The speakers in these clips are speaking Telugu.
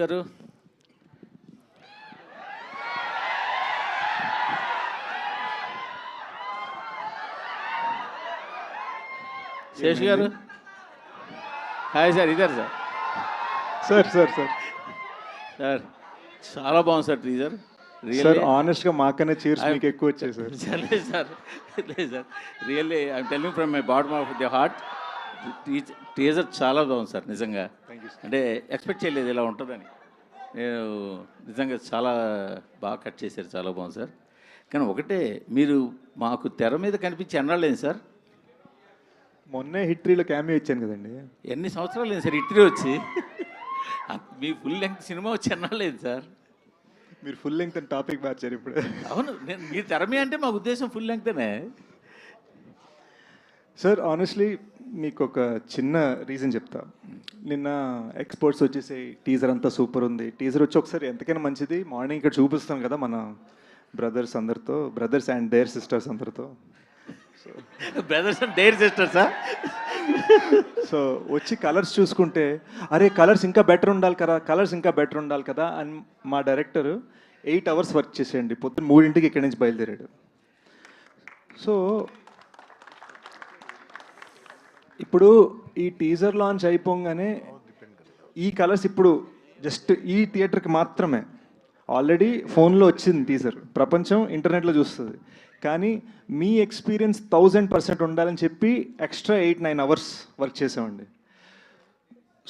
గారు శేష్ గారు హాయ్ సార్ ఇద్దరు sir sir sir sir sir చాలా బాగుంది సార్ టీజర్ సార్ ఆనెస్ట్గా మాకనే చీర్స్ మీకు ఎక్కువ వచ్చాయి సార్. లేదు సార్ లేదు sir really I'm telling from my bottom of the heart teaser చాలా బాగుంది సార్ నిజంగా. అంటే ఎక్స్పెక్ట్ చేయలేదు ఇలా ఉంటుందని. నేను నిజంగా చాలా బాగా కట్ చేశారు, చాలా బాగుంది సార్. కానీ ఒకటే, మీరు మాకు తెర మీద కనిపించి ఎన్నాళ్ళేంది సార్? మొన్నే హిట్రీలో క్యామియో ఇచ్చాను కదండి. ఎన్ని సంవత్సరాలు లేదు సార్ హిట్రీ వచ్చి? మీ ఫుల్ లెంగ్త్ సినిమా వచ్చి ఎన్నాళ్ళేది సార్? మీరు ఫుల్ లెంగ్త్ అని టాపిక్ మార్చారు ఇప్పుడు. అవును, నేను మీరు తెర మీద అంటే మా ఉద్దేశం ఫుల్ లెంగ్తేనే సార్. ఆనెస్ట్లీ మీకు ఒక చిన్న రీజన్ చెప్తా. నిన్న ఎక్స్పోర్ట్స్ వచ్చేసి టీజర్ అంతా సూపర్ ఉంది. టీజర్ వచ్చి ఒకసారి ఎంతకైనా మంచిది మార్నింగ్ ఇక్కడ చూపిస్తాం కదా మన బ్రదర్స్ అందరితో, బ్రదర్స్ అండ్ దేర్ సిస్టర్స్ అందరితో. బ్రదర్స్ అండ్ దేర్ సిస్టర్సా? సో వచ్చి కలర్స్ చూసుకుంటే అరే కలర్స్ ఇంకా బెటర్ ఉండాలి కదా, కలర్స్ ఇంకా బెటర్ ఉండాలి కదా అని మా డైరెక్టర్ 8 hours వర్క్ చేసేయండి. పొద్దున్న 3 ఇక్కడి నుంచి బయలుదేరాడు. సో ఇప్పుడు ఈ టీజర్ లాంచ్ అయిపోగానే ఈ కలర్స్ ఇప్పుడు జస్ట్ ఈ థియేటర్కి మాత్రమే. ఆల్రెడీ ఫోన్లో వచ్చింది టీజర్, ప్రపంచం ఇంటర్నెట్లో చూస్తుంది. కానీ మీ ఎక్స్పీరియన్స్ 1000% ఉండాలని చెప్పి ఎక్స్ట్రా 8-9 hours వర్క్ చేసామండి.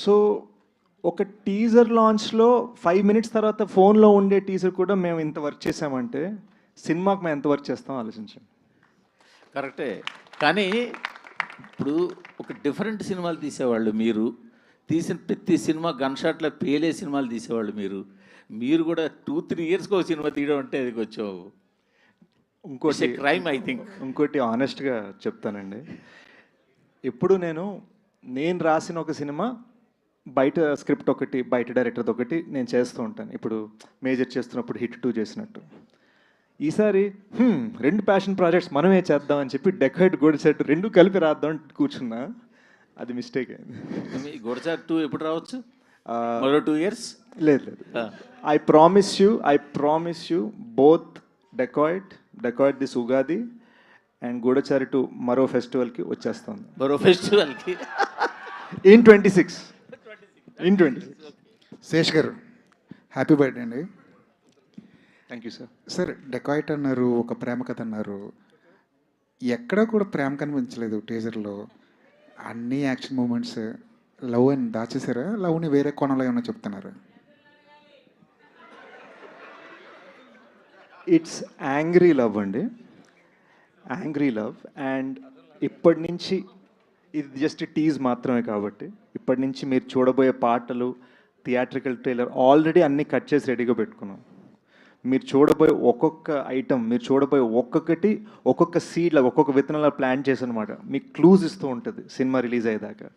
సో ఒక టీజర్ లాంచ్లో 5 minutes తర్వాత ఫోన్లో ఉండే టీజర్ కూడా మేము ఇంత వర్క్ చేసామంటే సినిమాకి మేము ఎంత వర్క్ చేస్తాం ఆలోచించండి. కరెక్టే. కానీ ఇప్పుడు ఒక డిఫరెంట్ సినిమాలు తీసేవాళ్ళు మీరు, తీసిన ప్రతి సినిమా గన్ షాట్లో పేలే సినిమాలు తీసేవాళ్ళు మీరు కూడా 2-3 yearsకి ఒక సినిమా తీయడం అంటే అది కొంచెం ఇంకోటి క్రైమ్ ఐ థింక్. ఇంకోటి ఆనెస్ట్గా చెప్తానండి, ఎప్పుడు నేను రాసిన ఒక సినిమా బయట స్క్రిప్ట్ ఒకటి, బయట డైరెక్టర్ది ఒకటి నేను చేస్తూ ఉంటాను. ఇప్పుడు మేజర్ చేస్తున్నప్పుడు హిట్ 2 చేసినట్టు ఈసారి 2 ప్యాషన్ ప్రాజెక్ట్స్ మనమే చేద్దాం అని చెప్పి డెకాయిడ్ గోడచాట్ 2 కలిపి రాద్దాం కూర్చున్నా. అది మిస్టేక్ అయింది. గోడచాట్ 2 ఎప్పుడు రావచ్చు? మరో 2 years? లేదు లేదు. I promise you both decide this Ugadi and Goodachari 2 మరో ఫెస్టివల్కి వచ్చేస్తుంది. మరో ఫెస్టివల్కి ఇన్ 26. శేష్ గారు హ్యాపీ బర్త్డే అండి. Thank you sir. Sir dacoit అన్నారు, ఒక ప్రేమ కథ అన్నారు, ఎక్కడ కూడా ప్రేమ కనిపించలేదు టీజర్లో. అన్ని యాక్షన్ మూమెంట్స్, లవ్ అని దాచేసారా? లవ్ని వేరే కోణంలో ఏమైనా చెప్తున్నారు? ఇట్స్ యాంగ్రీ లవ్ అండి, యాంగ్రీ లవ్. అండ్ ఇప్పటి నుంచి ఇది జస్ట్ టీజ్ మాత్రమే కాబట్టి ఇప్పటి నుంచి మీరు చూడబోయే పాటలు, థియేట్రికల్ ట్రైలర్ ఆల్రెడీ అన్నీ కట్ చేసి రెడీగా పెట్టుకున్నాం. మీరు చూడబోయే ఒక్కొక్క ఐటమ్, మీరు చూడబోయే ఒక్కొక్క సీడ్లా, ఒక్కొక్క విత్తనాల ప్లాన్ చేసి అనమాట మీకు క్లూజ్ ఇస్తూ ఉంటుంది సినిమా రిలీజ్ అయ్యేదాకా.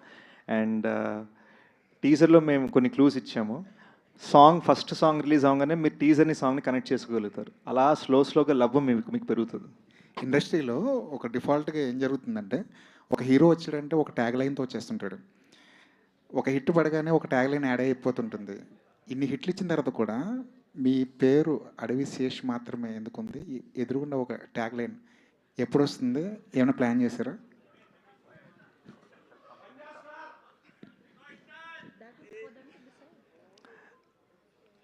అండ్ టీజర్లో మేము కొన్ని క్లూస్ ఇచ్చాము. ఫస్ట్ సాంగ్ రిలీజ్ అవగానే మీరు టీజర్ని సాంగ్ని కనెక్ట్ చేసుకోగలుగుతారు. అలా స్లోగా లవ్ మీకు పెరుగుతుంది. ఇండస్ట్రీలో ఒక డిఫాల్ట్గా ఏం జరుగుతుందంటే, ఒక హీరో వచ్చాడంటే ఒక ట్యాగ్ లైన్తో వచ్చేస్తుంటాడు. ఒక హిట్ పడగానే ఒక ట్యాగ్ లైన్ యాడ్ అయిపోతుంటుంది. ఇన్ని హిట్లు ఇచ్చిన తర్వాత కూడా మీ పేరు అడవి శేష్ మాత్రమే ఎందుకుంది? ఎదురుగుండా ఒక ట్యాగ్ లైన్ ఎప్పుడు వస్తుంది? ఏమైనా ప్లాన్ చేశారా?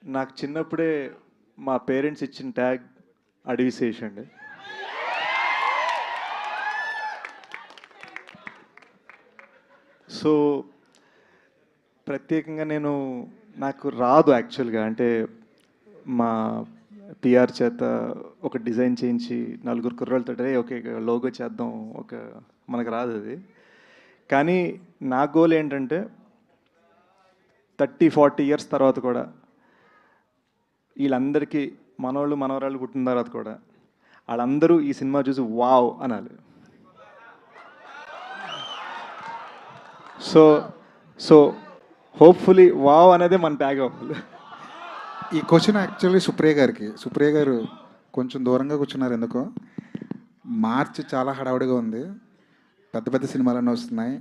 నాకు చిన్నప్పుడే మా పేరెంట్స్ ఇచ్చిన ట్యాగ్ అడవి శేష్ అండి. సో ప్రత్యేకంగా నాకు రాదు యాక్చువల్గా. అంటే మా పిఆర్ చేత ఒక డిజైన్ చేయించి 4 కుర్రోళ్ళతో ఓకే లోగో చేద్దాం, మనకు రాదు అది. కానీ నా గోల్ ఏంటంటే 30-40 years తర్వాత కూడా వీళ్ళందరికీ మనవరాళ్ళు పుట్టిన తర్వాత కూడా వాళ్ళందరూ ఈ సినిమా చూసి వావ్ అనాలి. సో హోప్ఫుల్లీ వావ్ అనేది మన ట్యాగ్ అవ్వాలి. ఈ క్వశ్చన్ యాక్చువల్లీ సుప్రియ గారు కొంచెం దూరంగా కూర్చున్నారు ఎందుకో. మార్చి చాలా హడావుడిగా ఉంది, పెద్ద సినిమాలన్నీ వస్తున్నాయి.